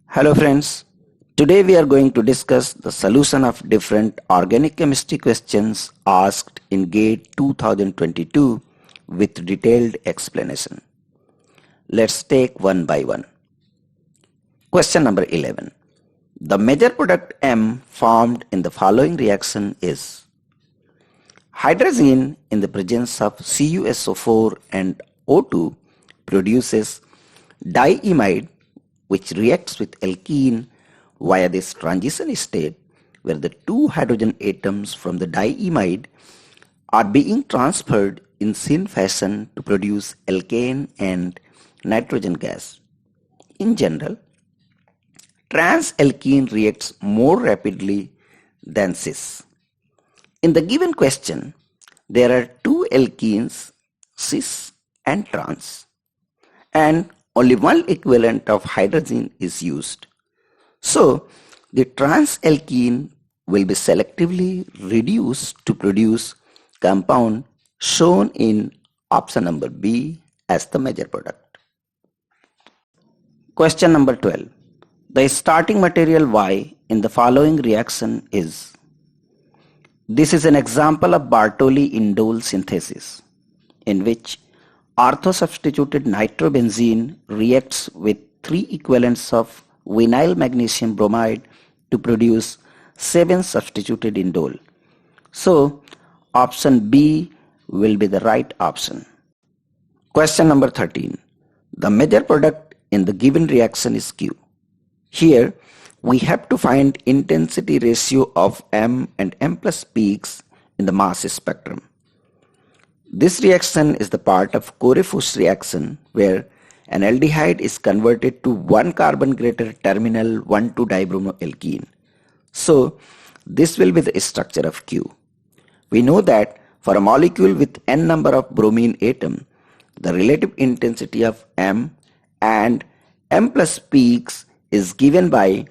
Hello friends, today we are going to discuss the solution of different organic chemistry questions asked in GATE 2022 with detailed explanation. Let's take one by one. Question number 11. The major product M formed in the following reaction is hydrazine in the presence of CuSO4 and O2 produces diimide which reacts with alkene via this transition state where the two hydrogen atoms from the diimide are being transferred in syn fashion to produce alkane and nitrogen gas. In general, trans-alkene reacts more rapidly than cis. In the given question, there are two alkenes, cis and trans, and only one equivalent of hydrazine is used. So, the trans-alkene will be selectively reduced to produce compound shown in option number B as the major product. Question number 12. The starting material Y in the following reaction is. This is an example of Bartoli-indole synthesis in which ortho-substituted nitrobenzene reacts with 3 equivalents of vinyl magnesium bromide to produce 7 substituted indole. So, option B will be the right option. Question number 13. The major product in the given reaction is Q. Here, we have to find intensity ratio of M and M plus peaks in the mass spectrum. This reaction is the part of Corey-Fuchs reaction where an aldehyde is converted to 1 carbon greater terminal 1,2-dibromoalkene. So, this will be the structure of Q. We know that for a molecule with n number of bromine atom, the relative intensity of M and M plus peaks is given by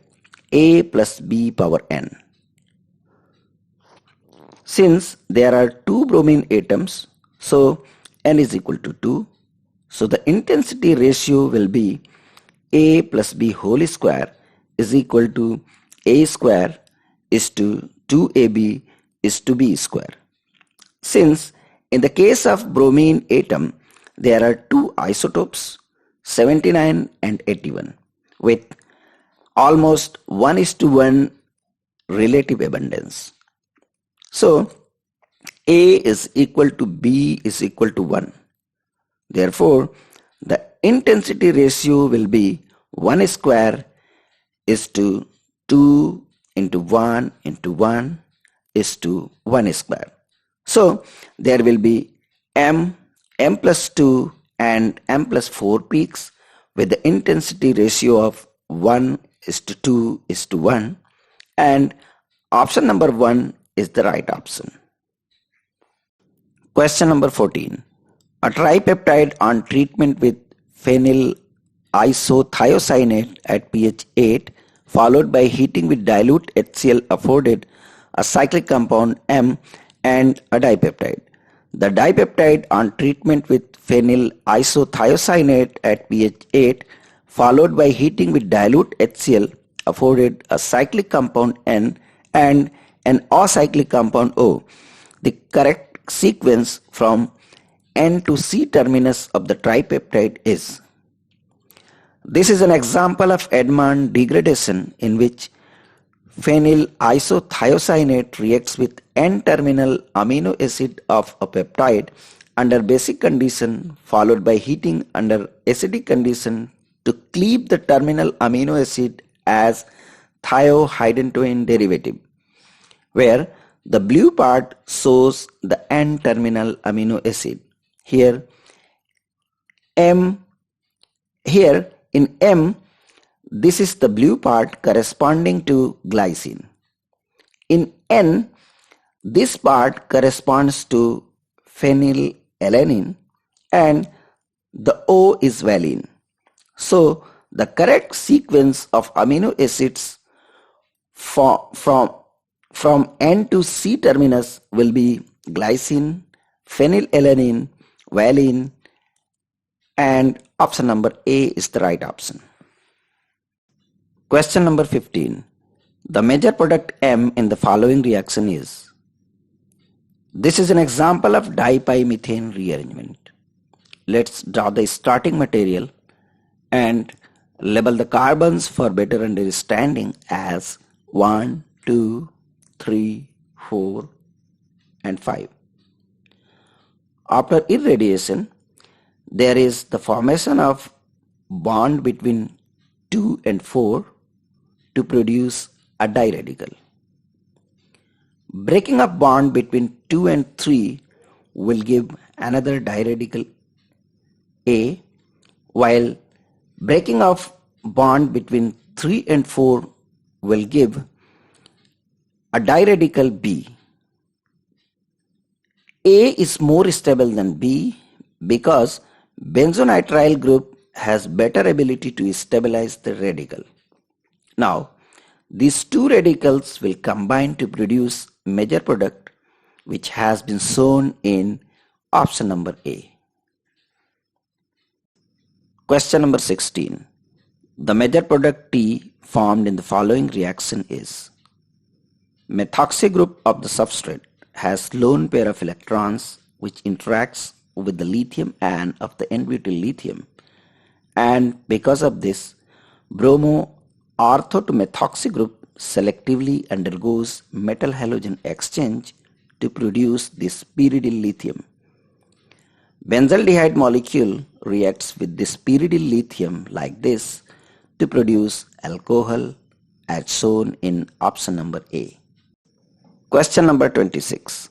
A plus B power n. Since there are 2 bromine atoms, so n is equal to 2. So the intensity ratio will be A plus B whole square is equal to A square is to 2AB is to B square. Since in the case of bromine atom, there are 2 isotopes, 79 and 81, with almost 1:1 relative abundance. So, A is equal to B is equal to 1. Therefore, the intensity ratio will be 1 square is to 2 into 1 into 1 is to 1 square. So, there will be M, M plus 2 and M plus 4 peaks with the intensity ratio of 1 is to 2 is to 1, and option number 1 is the right option. Question number 14. A tripeptide on treatment with phenyl isothiocyanate at pH 8 followed by heating with dilute HCl afforded a cyclic compound M and a dipeptide. The dipeptide on treatment with phenyl isothiocyanate at pH 8 followed by heating with dilute HCl afforded a cyclic compound N and an acyclic compound O. The correct sequence from N to C terminus of the tripeptide is. This is an example of Edman degradation in which phenyl isothiocyanate reacts with N-terminal amino acid of a peptide under basic condition followed by heating under acidic condition to cleave the terminal amino acid as thiohydantoin derivative, where the blue part shows the N-terminal amino acid. Here in M, this is the blue part corresponding to glycine. In N, this part corresponds to phenylalanine and the O is valine. So, the correct sequence of amino acids from N to C terminus will be glycine, phenylalanine, valine, and option number A is the right option. Question number 15. The major product M in the following reaction is. This is an example of dipymethane rearrangement. Let's draw the starting material and label the carbons for better understanding as 1, 2, 3, 4 and 5. After irradiation, there is the formation of bond between 2 and 4 to produce a diradical. Breaking up bond between 2 and 3 will give another diradical A, while breaking off bond between 3 and 4 will give a diradical B. A is more stable than B because benzonitrile group has better ability to stabilize the radical. Now, these two radicals will combine to produce major product, which has been shown in option number A. Question number 16. The major product T formed in the following reaction is. Methoxy group of the substrate has lone pair of electrons which interacts with the lithium ion of the n-butyl lithium, and because of this, bromo ortho to methoxy group selectively undergoes metal halogen exchange to produce this pyridyl lithium. Benzaldehyde molecule reacts with this pyridyl lithium like this to produce alcohol as shown in option number A. Question number 26.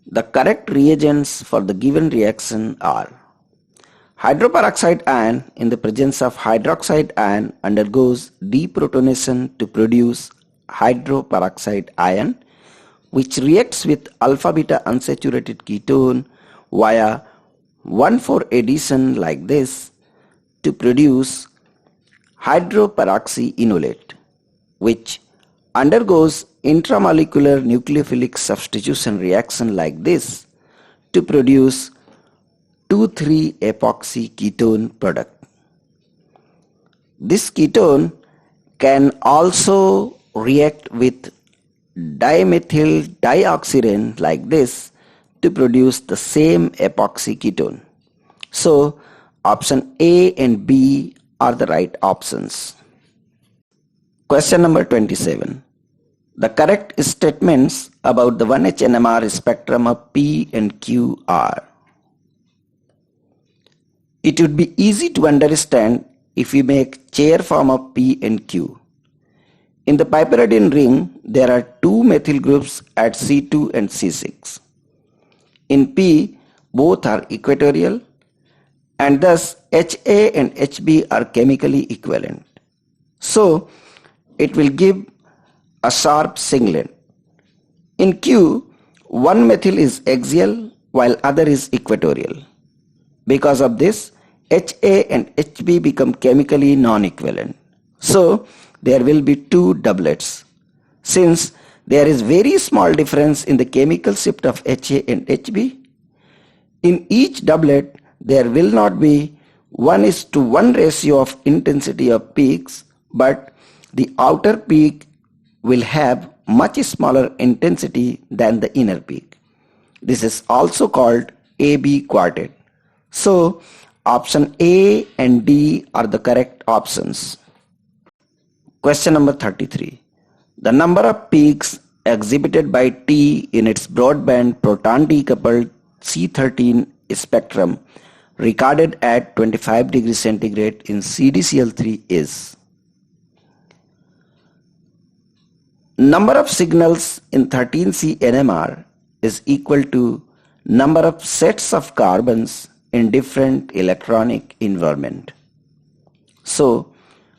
The correct reagents for the given reaction are. Hydroperoxide ion in the presence of hydroxide ion undergoes deprotonation to produce hydroperoxide ion, which reacts with alpha-beta unsaturated ketone via 1,4 addition like this to produce hydroperoxyenolate, which undergoes intramolecular nucleophilic substitution reaction like this to produce 2,3-epoxy ketone product. This ketone can also react with dimethyl dioxyren like this to produce the same epoxy ketone. So option A and B are the right options. Question number 27. The correct statements about the 1H NMR spectrum of P and Q are. It would be easy to understand if we make chair form of P and Q. In the piperidine ring, there are two methyl groups at C2 and C6. In P, both are equatorial, and thus HA and HB are chemically equivalent. So, it will give a sharp singlet. In Q, one methyl is axial while other is equatorial. Because of this, HA and HB become chemically non-equivalent. So, there will be two doublets. Since there is very small difference in the chemical shift of HA and HB, in each doublet there will not be 1:1 ratio of intensity of peaks, but the outer peak will have much smaller intensity than the inner peak. This is also called AB quartet. So, option A and D are the correct options. Question number 33. The number of peaks exhibited by T in its broadband proton decoupled C13 spectrum recorded at 25 degrees centigrade in CDCl3 is. Number of signals in 13C NMR is equal to number of sets of carbons in different electronic environment. So,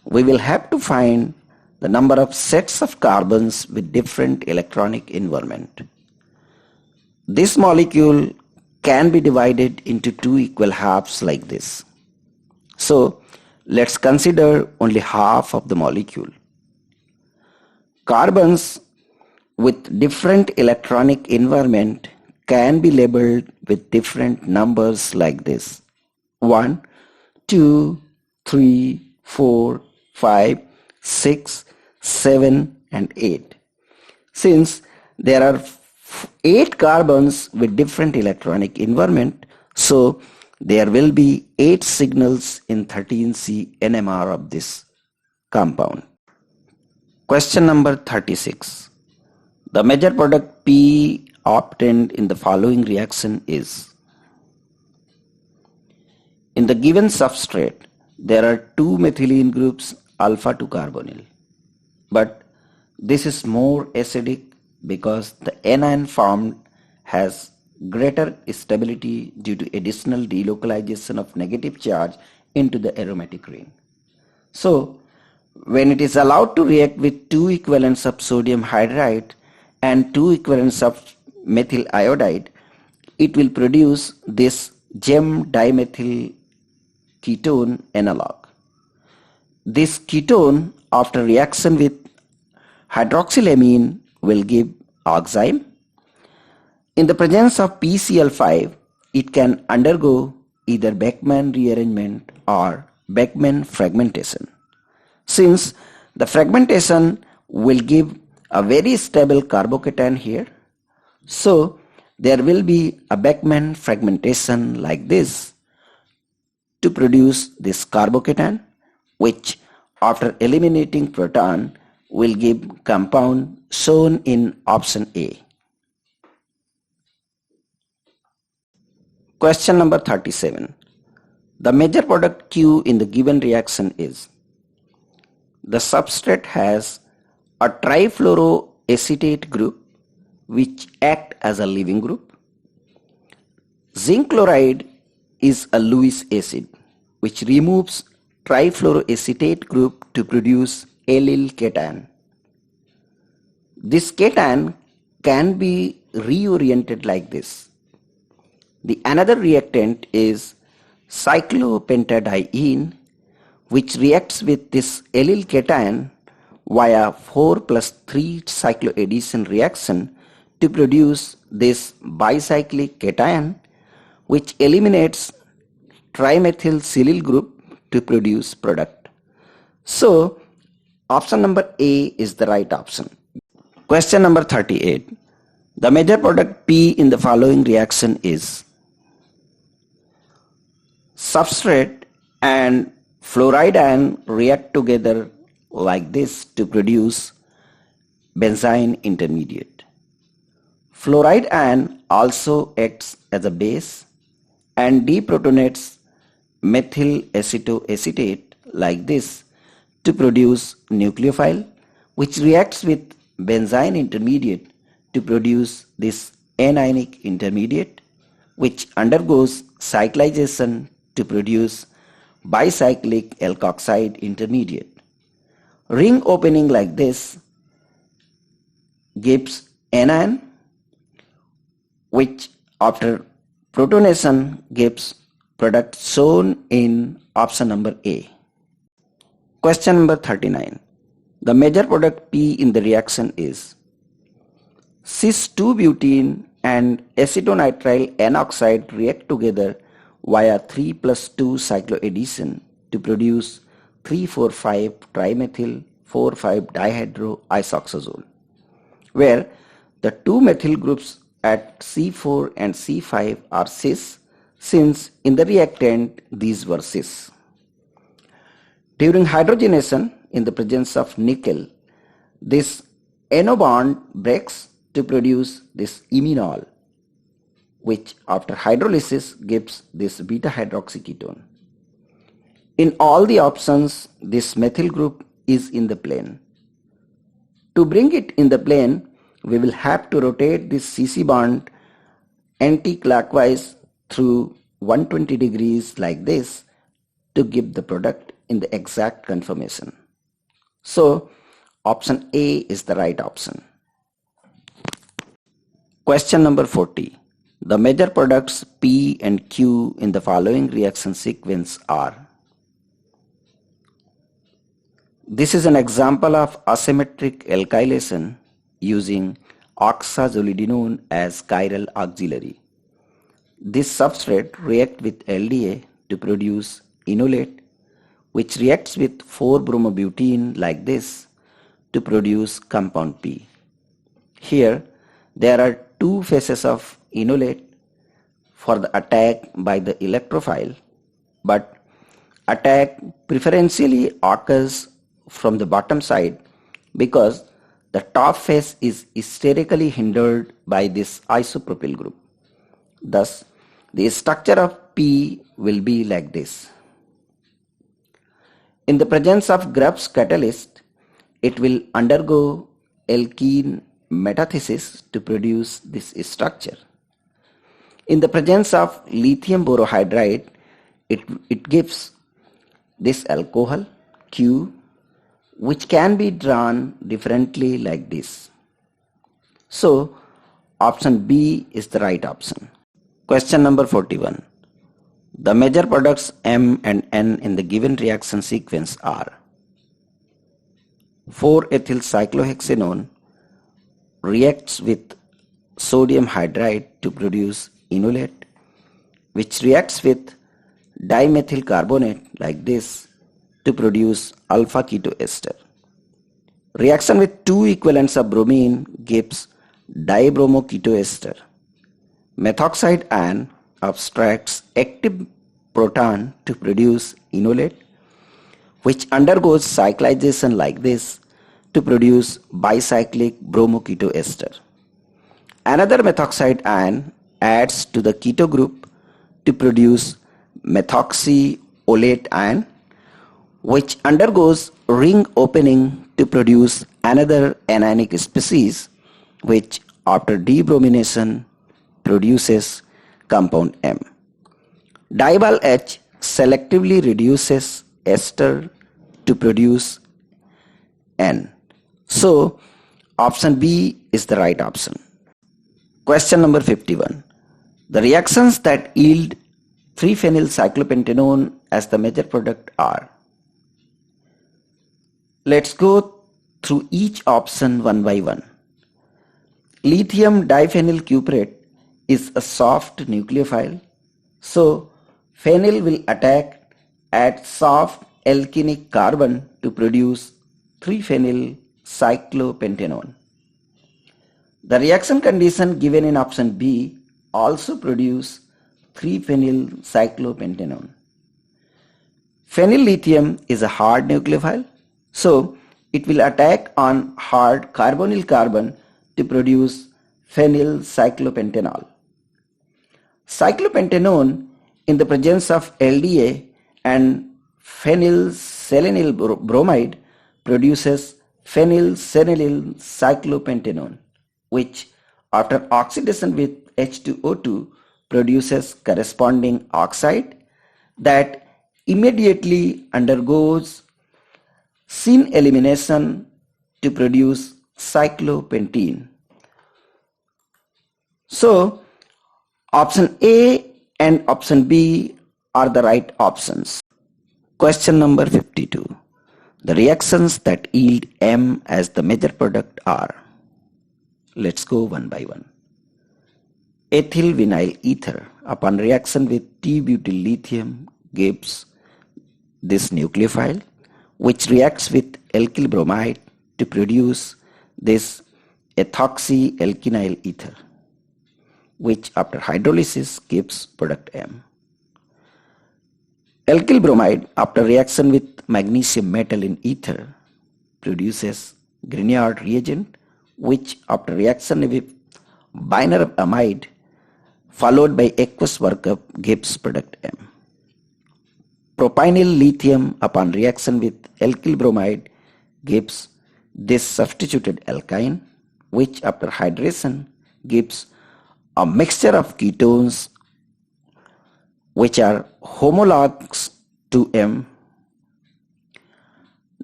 we will have to find the number of sets of carbons with different electronic environment. This molecule can be divided into two equal halves like this. So, let's consider only half of the molecule. Carbons with different electronic environment can be labeled with different numbers like this: 1, 2, 3, 4, 5, 6, 7 and 8. Since there are 8 carbons with different electronic environment, so there will be 8 signals in 13C NMR of this compound. Question number 36. The major product P obtained in the following reaction is: in the given substrate, there are 2 methylene groups alpha-2 carbonyl, but this is more acidic because the anion formed has greater stability due to additional delocalization of negative charge into the aromatic ring. So, when it is allowed to react with 2 equivalents of sodium hydride and 2 equivalents of methyl iodide, it will produce this gem dimethyl ketone analog. This ketone, after reaction with hydroxylamine, will give oxime. In the presence of PCl5, it can undergo either Beckmann rearrangement or Beckmann fragmentation. Since the fragmentation will give a very stable carbocation here, so there will be a Beckmann fragmentation like this to produce this carbocation, which after eliminating proton will give compound shown in option A. Question number 37. The major product Q in the given reaction is: the substrate has a trifluoroacetate group which act as a leaving group. Zinc chloride is a Lewis acid which removes trifluoroacetate group to produce allyl cation. This cation can be reoriented like this. The another reactant is cyclopentadiene, which reacts with this allyl cation via 4+3 cycloaddition reaction to produce this bicyclic cation, which eliminates trimethylsilyl group to produce product. So option number A is the right option. Question number 38. The major product P in the following reaction is: substrate and fluoride ion react together like this to produce benzyne intermediate. Fluoride ion also acts as a base and deprotonates methyl acetoacetate like this to produce nucleophile, which reacts with benzyne intermediate to produce this anionic intermediate, which undergoes cyclization to produce bicyclic alkoxide intermediate. Ring opening like this gives anion, which after protonation gives product shown in option number A. Question number 39. The major product P in the reaction is: cis-2-butene and acetonitrile N-oxide react together via 3+2 cycloaddition to produce 3,4,5 trimethyl 4,5 dihydroisoxazole, where the 2 methyl groups at C4 and C5 are cis, since in the reactant these were cis. During hydrogenation in the presence of nickel, this NO bond breaks to produce this imidinol, which after hydrolysis gives this beta hydroxyketone. In all the options, this methyl group is in the plane. To bring it in the plane, we will have to rotate this CC bond anti-clockwise through 120 degrees like this to give the product in the exact conformation. So option A is the right option. Question number 40. The major products P and Q in the following reaction sequence are: this is an example of asymmetric alkylation using oxazolidinone as chiral auxiliary. This substrate reacts with LDA to produce enolate, which reacts with 4-bromobutene like this to produce compound P. Here there are two phases of enolate for the attack by the electrophile, but attack preferentially occurs from the bottom side because the top phase is hysterically hindered by this isopropyl group. Thus, the structure of P will be like this. In the presence of Grubbs catalyst, it will undergo alkene metathesis to produce this structure. In the presence of lithium borohydride, it gives this alcohol Q, which can be drawn differently like this. So option B is the right option. Question number 41. The major products M and N in the given reaction sequence are 4-ethyl cyclohexanone reacts with sodium hydride to produce enolate, which reacts with dimethyl carbonate like this to produce alpha ketoester. Reaction with two equivalents of bromine gives dibromoketoester. Methoxide ion abstracts active proton to produce enolate, which undergoes cyclization like this to produce bicyclic bromoketoester. Another methoxide ion adds to the keto group to produce methoxyolate ion, which undergoes ring opening to produce another anionic species, which after debromination produces compound M. Diol H selectively reduces ester to produce N. So option B is the right option. Question number 51. The reactions that yield 3-phenyl cyclopentanone as the major product are. Let's go through each option one by one. Lithium diphenyl cuprate is a soft nucleophile, so phenyl will attack at soft alkenic carbon to produce 3-phenyl cyclopentanone. The reaction condition given in option B also produce 3-phenyl cyclopentanone. Phenyl lithium is a hard nucleophile, so it will attack on hard carbonyl carbon to produce phenyl cyclopentanol. Cyclopentanone in the presence of LDA and phenyl selenyl bromide produces phenyl selenyl cyclopentanone, which after oxidation with H2O2 produces corresponding oxide that immediately undergoes syn elimination to produce cyclopentene. So option A and option B are the right options. Question number 52. The reactions that yield M as the major product are. Let's go one by one. Ethyl vinyl ether upon reaction with T-butyl lithium gives this nucleophile, which reacts with alkyl bromide to produce this ethoxyalkenyl ether, which after hydrolysis gives product M. Alkyl bromide after reaction with magnesium metal in ether produces Grignard reagent, which after reaction with binder of amide followed by aqueous workup gives product M. Propynyl lithium upon reaction with alkyl bromide gives this substituted alkyne, which after hydration gives a mixture of ketones which are homologs to M.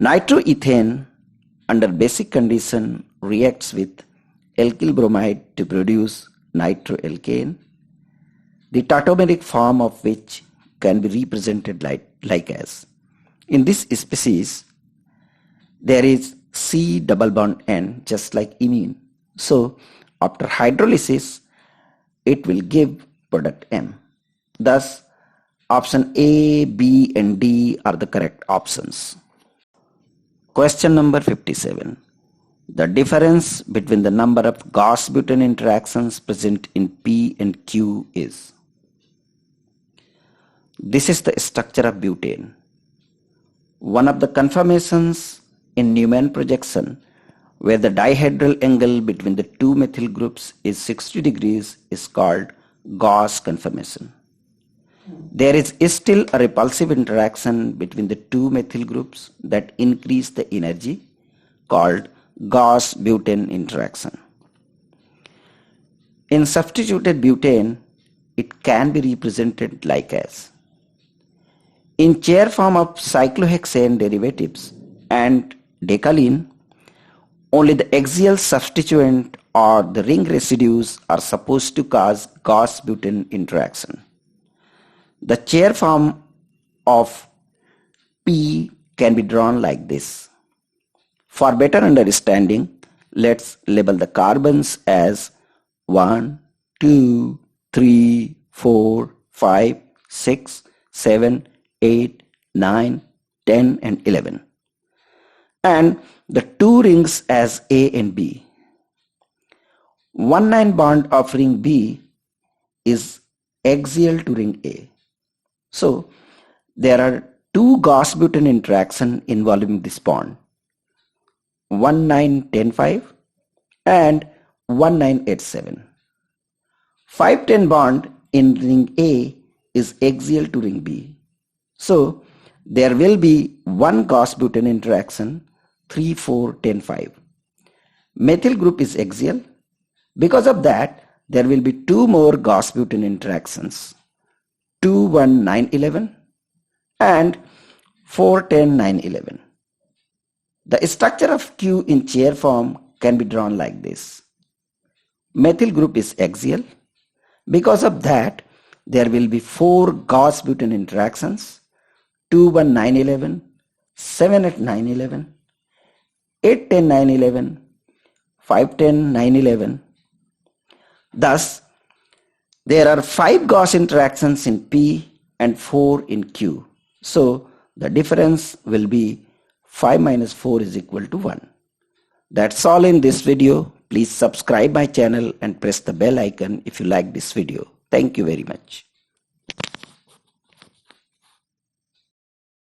Nitroethane under basic condition reacts with alkyl bromide to produce nitroalkane, the tautomeric form of which can be represented like as. In this species, there is C double bond N just like imine. So after hydrolysis, it will give product M. Thus, Option A, B and D are the correct options. Question number 57. The difference between the number of Gauss-Butane interactions present in P and Q is. This is the structure of butane. One of the conformations in Newman projection where the dihedral angle between the two methyl groups is 60 degrees is called Gauss conformation. There is still a repulsive interaction between the two methyl groups that increase the energy called Gauss-butane interaction. In substituted butane, it can be represented like as. In chair form of cyclohexane derivatives and decalene, only the axial substituent or the ring residues are supposed to cause Gauss-butane interaction. The chair form of P can be drawn like this. For better understanding, let's label the carbons as 1, 2, 3, 4, 5, 6, 7, 8, 9, 10 and 11. And the two rings as A and B. 1,9 bond of ring B is axial to ring A. So there are two Gauss-butane interaction involving this bond, 1,9,10,5 and 1,9,8,7. 5,10 bond in ring A is axial to ring B. So there will be one Gauss-butane interaction, 3,4,10,5. Methyl group is axial. Because of that, there will be two more Gauss-butane interactions, 2,1,9,11 and 4,10,9,11. The structure of Q in chair form can be drawn like this. Methyl group is axial. Because of that, there will be four Gauss-butane interactions, 2,1,9,11, 7,8,9,11, 8,10,9,11, 5,10,9,11. Thus, there are 5 Gauss interactions in P and 4 in Q. So the difference will be 5 minus 4 is equal to 1. That's all in this video. Please subscribe my channel and press the bell icon if you like this video. Thank you very much.